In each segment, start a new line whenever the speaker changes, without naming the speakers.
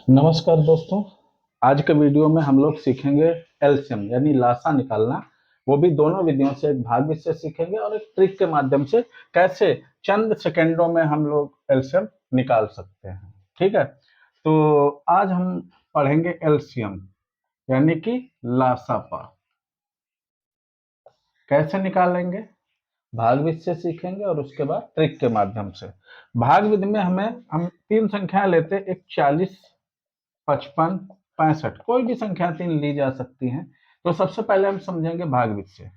नमस्कार दोस्तों। आज के वीडियो में हम लोग सीखेंगे एलसीएम यानी लासा निकालना। वो भी दोनों विधियों से, एक भाग विधि से सीखेंगे और एक ट्रिक के माध्यम से कैसे चंद सेकंडों में हम लोग एलसीएम निकाल सकते हैं। ठीक है, तो आज हम पढ़ेंगे एलसीएम यानी कि लासापा कैसे निकालेंगे। भाग विधि से सीखेंगे और उसके बाद ट्रिक के माध्यम से। भाग विधि में हम तीन संख्याएं लेते हैं, एक 40, 55, 65, कोई भी संख्या तीन ली जा सकती हैं। तो सबसे पहले हम समझेंगे भाग विधि से।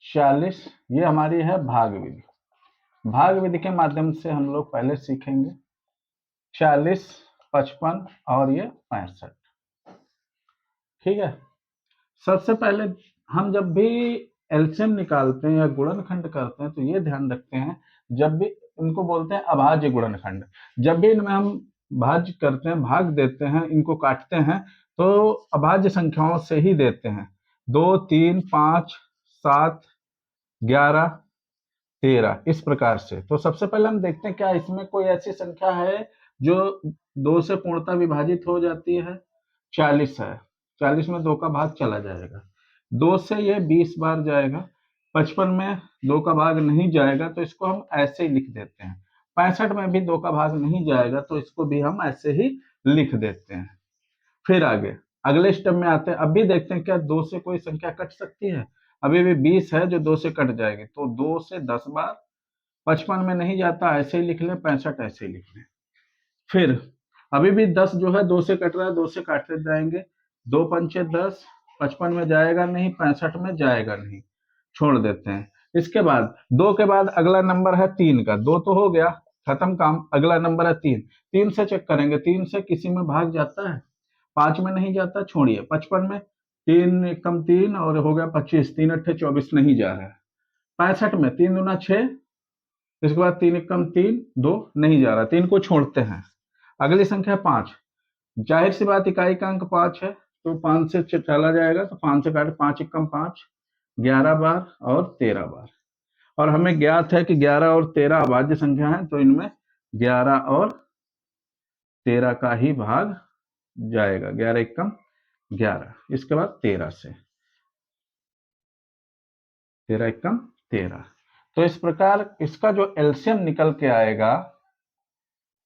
40 ये हमारी है भाग विधि। भाग विधि के माध्यम से हम लोग पहले सीखेंगे 40, 55 और ये 65। ठीक है, सबसे पहले हम जब भी एलसीएम निकालते हैं या गुणनखंड करते हैं तो ये ध्यान रखते हैं, जब भी इनको बोलते हैं अभाज्य गुणनखंड, जब भी इनमें हम भाज्य करते हैं, भाग देते हैं, इनको काटते हैं तो अभाज्य संख्याओं से ही देते हैं। 2, 3, 5, 7, 11, 13 इस प्रकार से। तो सबसे पहले हम देखते हैं क्या इसमें कोई ऐसी संख्या है जो 2 से पूर्णतः विभाजित हो जाती है। 40 है, 40 में 2 का भाग चला जाएगा, 2 से ये 20 बार जाएगा। 55 में 2 का भाग नहीं जाएगा तो इसको हम ऐसे ही लिख देते हैं। 65 में भी 2 का भाग नहीं जाएगा तो इसको भी हम ऐसे ही लिख देते हैं। फिर आगे अगले स्टेप में आते हैं। अब भी देखते हैं क्या 2 से कोई संख्या कट सकती है। अभी भी 20 है जो 2 से कट जाएगी, तो 2 से 10 बार। 55 में नहीं जाता, ऐसे ही लिख लें। 65 ऐसे ही लिख लें। फिर अभी भी 10 जो है 2 से कट रहा है, 2 से काटते जाएंगे। 2 पंचे 10, 55 में जाएगा नहीं, 65 में जाएगा नहीं, छोड़ देते हैं। इसके बाद 2 के बाद अगला नंबर है 3 का। 2 तो हो गया, खत्म काम। अगला नंबर है 3। 3 से चेक करेंगे, 3 से किसी में भाग जाता है? 5 में नहीं जाता, छोड़िए। 55 में 3 कम 3 और हो गया 25, 3 अट्ठे 24 नहीं जा रहा है। 65 में 3 दूना 6, इसके बाद 3 कम 3 2 नहीं जा रहा, 3 को छोड़ते हैं। अगली संख्या 5, जाहिर सी बात इकाई का अंक 5 है तो 5 से चला जाएगा, तो 5 से काटे, 5 कम 5, 11 बार और 13 बार। और हमें ज्ञात है कि 11 और 13 अभाज्य संख्या है, तो इनमें 11 और 13 का ही भाग जाएगा। 11 कम 11, इसके बाद 13 से 13 कम 13। तो इस प्रकार इसका जो एलसीएम निकल के आएगा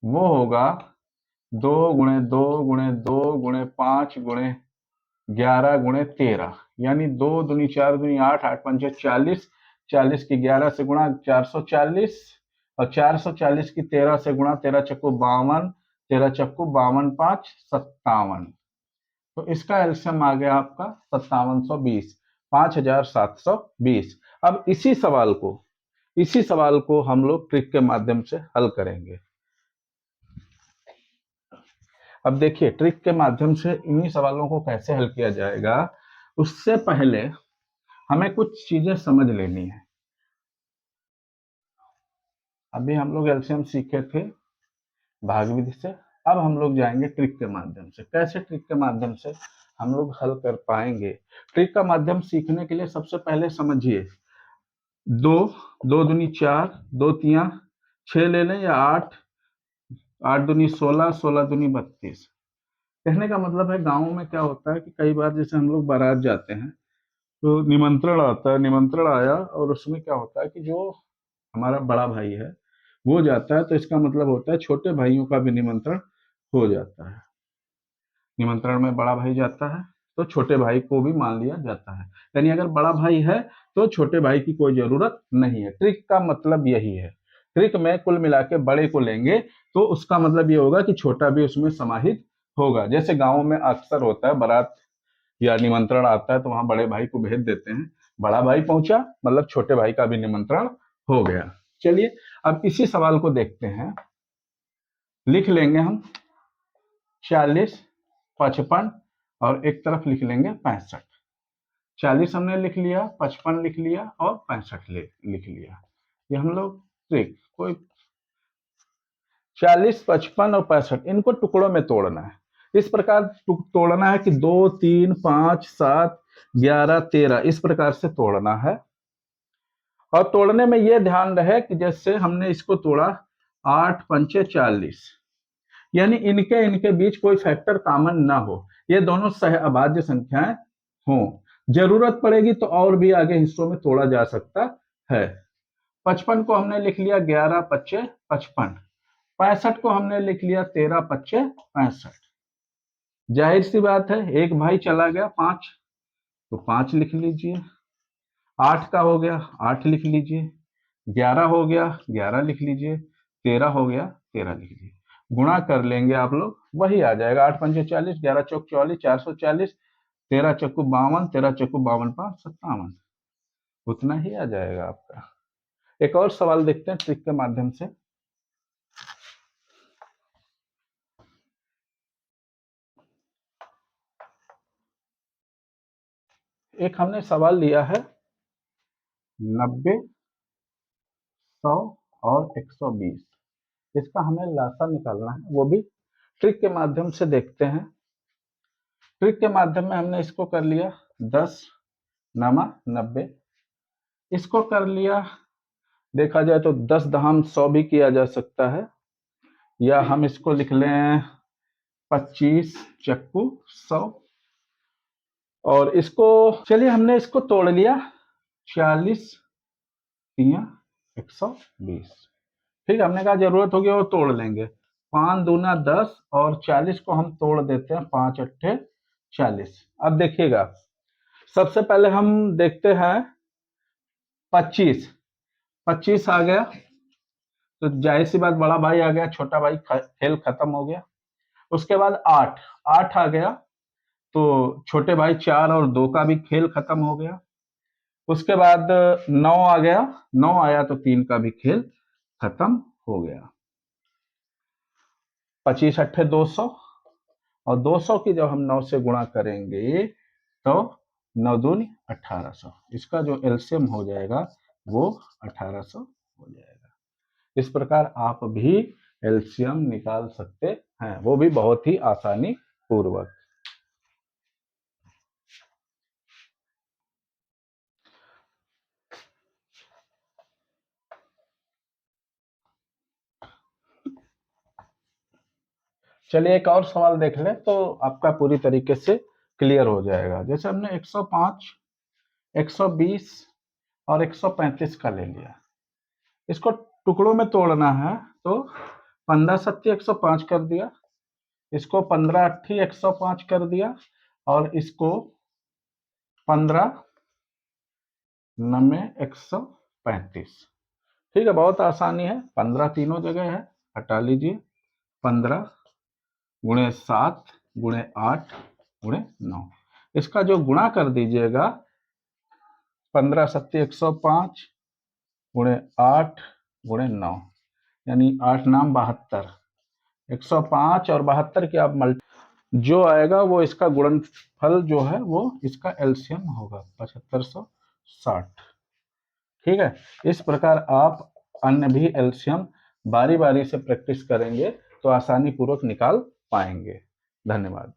वो होगा 2 गुणे 2 गुणे 2 गुणे 5 गुणे 11 गुणे 13, यानी 2 दूनी 4 दूनी 8, 8 पंचे 40, 40 की 11 से गुणा 440, और 440 की 13 से गुणा, 13 चक्कू 52, 13 चक्कू 52 5 57। तो इसका एलसीएम आ गया आपका 5720, 5720। अब इसी सवाल को हम लोग ट्रिक के माध्यम से हल करेंगे। अब देखिए ट्रिक के माध्यम से इन्हीं सवालों को कैसे हल किया जाएगा, उससे पहले हमें कुछ चीजें समझ लेनी है। अभी हम लोग एलसीएम सीखे थे भाग विधि से, अब हम लोग जाएंगे ट्रिक के माध्यम से। कैसे ट्रिक के माध्यम से हम लोग हल कर पाएंगे? ट्रिक का माध्यम सीखने के लिए सबसे पहले समझिए, 2 2 दूनी 4, 2 तिया 6 ले लें, या 8, 8 दूनी 16, 16 दूनी 32। कहने का मतलब है गाँव में क्या होता है कि कई बार जैसे हम लोग बारात जाते हैं तो निमंत्रण आता है, निमंत्रण आया और उसमें क्या होता है कि जो हमारा बड़ा भाई है वो जाता है, तो इसका मतलब होता है छोटे भाइयों का भी निमंत्रण हो जाता है। निमंत्रण में बड़ा भाई जाता है तो छोटे भाई को भी मान लिया जाता है, यानी अगर बड़ा भाई है तो छोटे भाई की कोई जरूरत नहीं है। ट्रिक का मतलब यही है। ट्रिक में कुल मिला के बड़े को लेंगे तो उसका मतलब ये होगा कि छोटा भी उसमें समाहित होगा। जैसे गाँव में अक्सर होता है, बारात या निमंत्रण आता है तो वहां बड़े भाई को भेज देते हैं, बड़ा भाई पहुंचा मतलब छोटे भाई का भी निमंत्रण हो गया। चलिए अब इसी सवाल को देखते हैं। लिख लेंगे हम 40, 55 और एक तरफ लिख लेंगे 65। 40 हमने लिख लिया, 55 लिख लिया और 65 लिख लिया। ये हम लोग ट्रिक कोई 40, 55 और 65 इनको टुकड़ों में तोड़ना है। इस प्रकार तोड़ना है कि 2, 3, 5, 7, 11, 13 इस प्रकार से तोड़ना है। और तोड़ने में यह ध्यान रहे कि जैसे हमने इसको तोड़ा 8 पंचे 40, यानी इनके इनके बीच कोई फैक्टर कॉमन ना हो, ये दोनों सह अभाज्य संख्याएं हों। जरूरत पड़ेगी तो और भी आगे हिस्सों में तोड़ा जा सकता है। 55 को हमने लिख लिया 11 पच्चे 55, 65 को हमने लिख लिया 13 पच्चे 65। जाहिर सी बात है एक भाई चला गया 5, तो 5 लिख लीजिए। 8 का हो गया 8 लिख लीजिए। 11 हो गया 11 लिख लीजिए। 13 हो गया 13 लिख लीजिए। गुणा कर लेंगे आप लोग, वही आ जाएगा 8 पंचे 40, 11 चौक 44, 440, 13 चक्कू 52, 13 चक्कू 52 5 57, उतना ही आ जाएगा आपका। एक और सवाल देखते हैं ट्रिक के माध्यम से। एक हमने सवाल लिया है 90, 100 और 120, इसका हमें लासा निकालना है, वो भी ट्रिक के माध्यम से देखते हैं। ट्रिक के माध्यम में हमने इसको कर लिया 10 नमा 90, इसको कर लिया, देखा जाए तो 10 दहम 100 भी किया जा सकता है, या हम इसको लिख लें 25 चक्कू 100, और इसको चलिए हमने इसको तोड़ लिया 40 तिया 120। ठीक है, हमने कहा जरूरत होगी वो तोड़ लेंगे। 5 दूना 10 और 40 को हम तोड़ देते हैं, 5 अट्ठे 40। अब देखिएगा, सबसे पहले हम देखते हैं 25 आ गया, तो जाहिर सी बात बड़ा भाई आ गया, छोटा भाई खेल खत्म हो गया। उसके बाद 8 आ गया, तो छोटे भाई 4 और 2 का भी खेल खत्म हो गया। उसके बाद 9 आ गया, 9 आया तो 3 का भी खेल खत्म हो गया। 25 अट्ठे 200, और 200 की जब हम 9 से गुणा करेंगे तो 9 दूनी 1800, इसका जो एलसीएम हो जाएगा वो 1800 हो जाएगा। इस प्रकार आप भी एलसीएम निकाल सकते हैं, वो भी बहुत ही आसानी पूर्वक। चलिए एक और सवाल देख लें तो आपका पूरी तरीके से क्लियर हो जाएगा। जैसे हमने 105, 120 और 135 का ले लिया, इसको टुकड़ों में तोड़ना है, तो 15 सत्ती 105 कर दिया, इसको 15 अट्ठी 105 कर दिया, और इसको 15 नमे 135। ठीक है, बहुत आसानी है, 15 तीनों जगह है, हटा लीजिए। 15 गुणे 7 गुणे 8 गुणे 9, इसका जो गुणा कर दीजिएगा 15 सत्ती 105 गुणे 8 गुणे 9, यानी 8 नाम 72। 105 और 72 की आप जो आएगा वो इसका गुणनफल जो है वो इसका एलसीएम होगा 7560। ठीक है, इस प्रकार आप अन्य भी एलसीएम बारी बारी से प्रैक्टिस करेंगे तो आसानी पूर्वक निकाल पाएंगे। धन्यवाद।